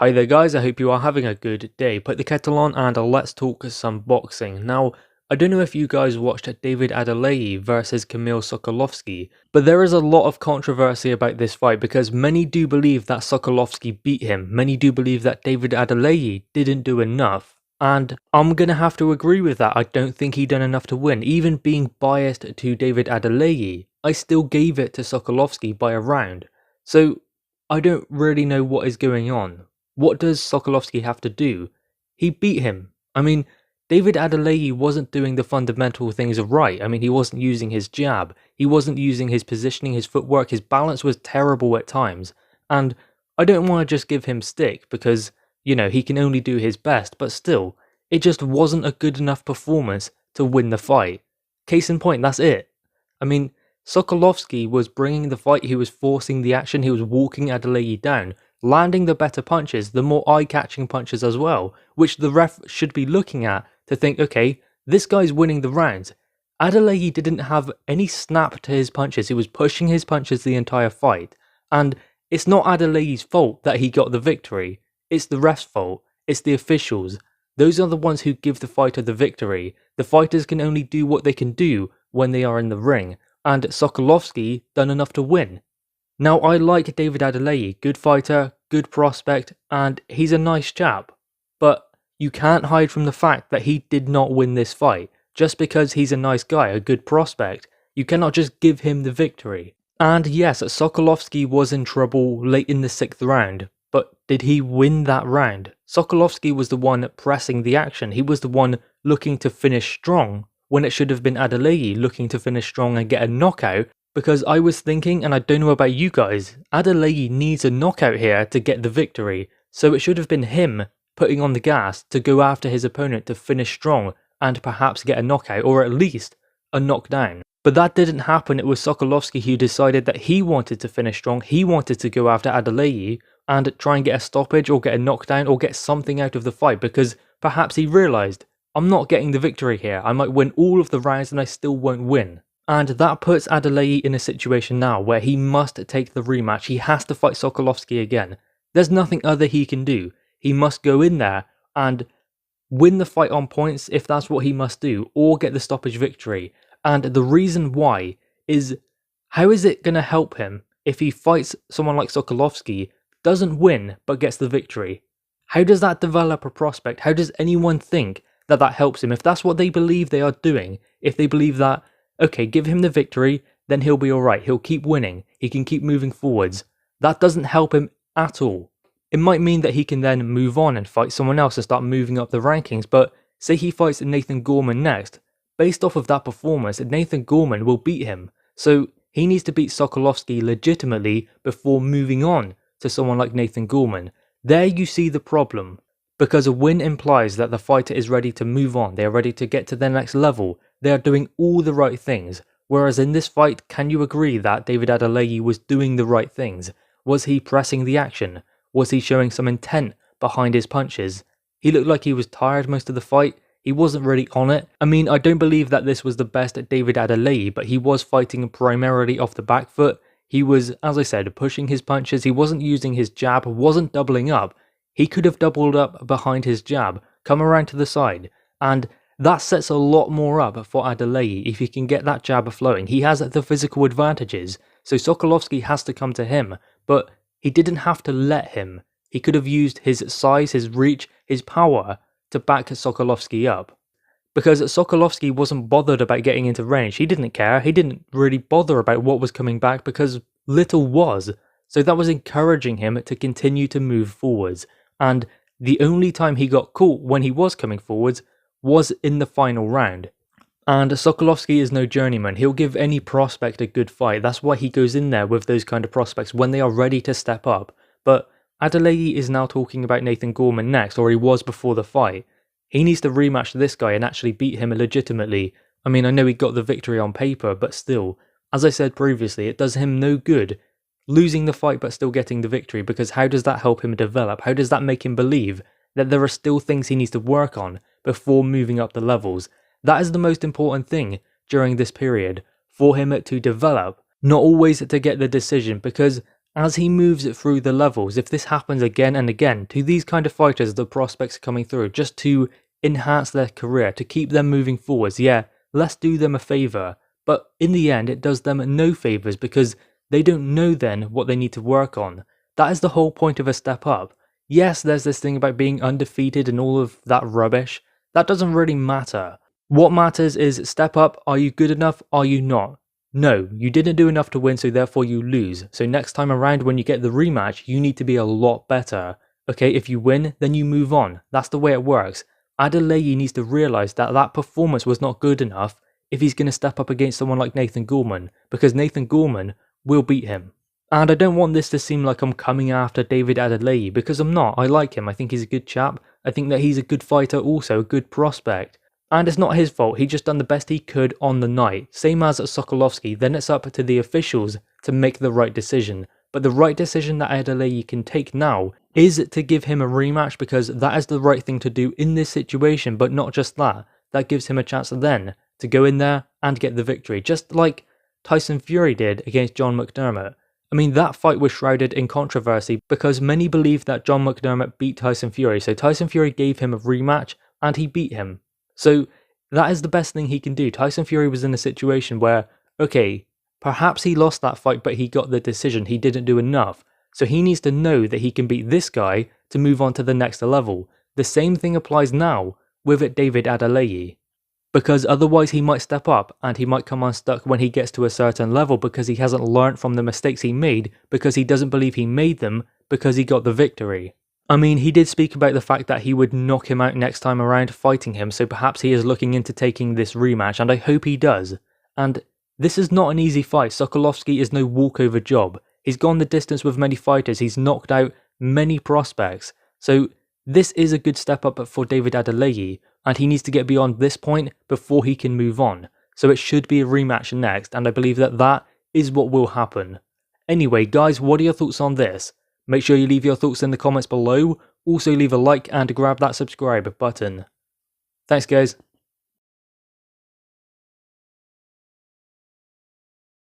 Hi there guys, I hope you are having a good day. Put the kettle on and let's talk some boxing. Now, I don't know if you guys watched David Adeleye versus Kamil Sokolowski, but there is a lot of controversy about this fight because many do believe that Sokolowski beat him. Many do believe that David Adeleye didn't do enough. And I'm gonna have to agree with that. I don't think he done enough to win. Even being biased to David Adeleye, I still gave it to Sokolowski by a round. So, I don't really know what is going on. What does Sokolowski have to do? He beat him. I mean, David Adeleye wasn't doing the fundamental things right. I mean, he wasn't using his jab. He wasn't using his positioning, his footwork. His balance was terrible at times. And I don't want to just give him stick because, you know, he can only do his best. But still, it just wasn't a good enough performance to win the fight. Case in point, that's it. I mean, Sokolowski was bringing the fight. He was forcing the action. He was walking Adeleye down, landing the better punches, the more eye-catching punches as well, which the ref should be looking at to think, okay, this guy's winning the rounds. Adeleye didn't have any snap to his punches. He was pushing his punches the entire fight. And it's not Adelaye's fault that he got the victory. It's the ref's fault. It's the officials. Those are the ones who give the fighter the victory. The fighters can only do what they can do when they are in the ring. And Sokolowski done enough to win. Now, I like David Adeleye, good fighter, good prospect, and he's a nice chap. But you can't hide from the fact that he did not win this fight. Just because he's a nice guy, a good prospect, you cannot just give him the victory. And yes, Sokolowski was in trouble late in the 6th round, but did he win that round? Sokolowski was the one pressing the action. He was the one looking to finish strong, when it should have been Adeleye looking to finish strong and get a knockout. Because I was thinking, and I don't know about you guys, Adeleye needs a knockout here to get the victory, so it should have been him putting on the gas to go after his opponent to finish strong and perhaps get a knockout, or at least a knockdown. But that didn't happen. It was Sokolowski who decided that he wanted to finish strong, he wanted to go after Adeleye and try and get a stoppage or get a knockdown or get something out of the fight, because perhaps he realised, I'm not getting the victory here, I might win all of the rounds and I still won't win. And that puts Adeleye in a situation now where he must take the rematch. He has to fight Sokolowski again. There's nothing other he can do. He must go in there and win the fight on points if that's what he must do, or get the stoppage victory. And the reason why is, how is it going to help him if he fights someone like Sokolowski, doesn't win but gets the victory? How does that develop a prospect? How does anyone think that that helps him? If that's what they believe they are doing, if they believe that, okay, give him the victory, then he'll be alright, he'll keep winning, he can keep moving forwards. That doesn't help him at all. It might mean that he can then move on and fight someone else and start moving up the rankings, but say he fights Nathan Gorman next, based off of that performance, Nathan Gorman will beat him. So he needs to beat Sokolowski legitimately before moving on to someone like Nathan Gorman. There you see the problem, because a win implies that the fighter is ready to move on, they are ready to get to the next level. They are doing all the right things, whereas in this fight, can you agree that David Adeleye was doing the right things? Was he pressing the action? Was he showing some intent behind his punches? He looked like he was tired most of the fight, he wasn't really on it. I mean, I don't believe that this was the best David Adeleye, but he was fighting primarily off the back foot. He was, as I said, pushing his punches, he wasn't using his jab, wasn't doubling up. He could have doubled up behind his jab, come around to the side, and that sets a lot more up for Adeleye if he can get that jab flowing. He has the physical advantages, so Sokolowski has to come to him, but he didn't have to let him. He could have used his size, his reach, his power to back Sokolowski up. Because Sokolowski wasn't bothered about getting into range, he didn't care, he didn't really bother about what was coming back because little was. So that was encouraging him to continue to move forwards, and the only time he got caught when he was coming forwards was in the final round. And Sokolowski is no journeyman, he'll give any prospect a good fight, that's why he goes in there with those kind of prospects when they are ready to step up. But Adeleye is now talking about Nathan Gorman next, or he was before the fight. He needs to rematch this guy and actually beat him legitimately. I mean, I know he got the victory on paper, but still, as I said previously, it does him no good losing the fight but still getting the victory, because how does that help him develop? How does that make him believe that there are still things he needs to work on before moving up the levels? That is the most important thing during this period, for him to develop, not always to get the decision, because as he moves it through the levels, if this happens again and again to these kind of fighters, the prospects coming through, just to enhance their career, to keep them moving forwards, yeah, let's do them a favour. But in the end, it does them no favours because they don't know then what they need to work on. That is the whole point of a step up. Yes, there's this thing about being undefeated and all of that rubbish. That doesn't really matter. What matters is step up, are you good enough, are you not? No, you didn't do enough to win, so therefore you lose. So next time around when you get the rematch, you need to be a lot better. Okay, if you win, then you move on. That's the way it works. Adeleye needs to realise that that performance was not good enough if he's going to step up against someone like Nathan Gorman, because Nathan Gorman will beat him. And I don't want this to seem like I'm coming after David Adeleye, because I'm not. I like him, I think he's a good chap. I think that he's a good fighter also, a good prospect. And it's not his fault, he just done the best he could on the night. Same as Sokolowski, then it's up to the officials to make the right decision. But the right decision that Adeleye can take now is to give him a rematch, because that is the right thing to do in this situation, but not just that. That gives him a chance then to go in there and get the victory, just like Tyson Fury did against John McDermott. I mean, that fight was shrouded in controversy because many believe that John McDermott beat Tyson Fury, so Tyson Fury gave him a rematch and he beat him. So that is the best thing he can do. Tyson Fury was in a situation where, okay, perhaps he lost that fight, but he got the decision, he didn't do enough. So he needs to know that he can beat this guy to move on to the next level. The same thing applies now with David Adeleye. Because otherwise he might step up and he might come unstuck when he gets to a certain level because he hasn't learnt from the mistakes he made, because he doesn't believe he made them, because he got the victory. I mean, he did speak about the fact that he would knock him out next time around fighting him, so perhaps he is looking into taking this rematch, and I hope he does. And this is not an easy fight. Sokolowski is no walkover job. He's gone the distance with many fighters, he's knocked out many prospects. So this is a good step up for David Adeleye, and he needs to get beyond this point before he can move on. So it should be a rematch next, and I believe that that is what will happen. Anyway, guys, what are your thoughts on this? Make sure you leave your thoughts in the comments below. Also leave a like and grab that subscribe button. Thanks, guys.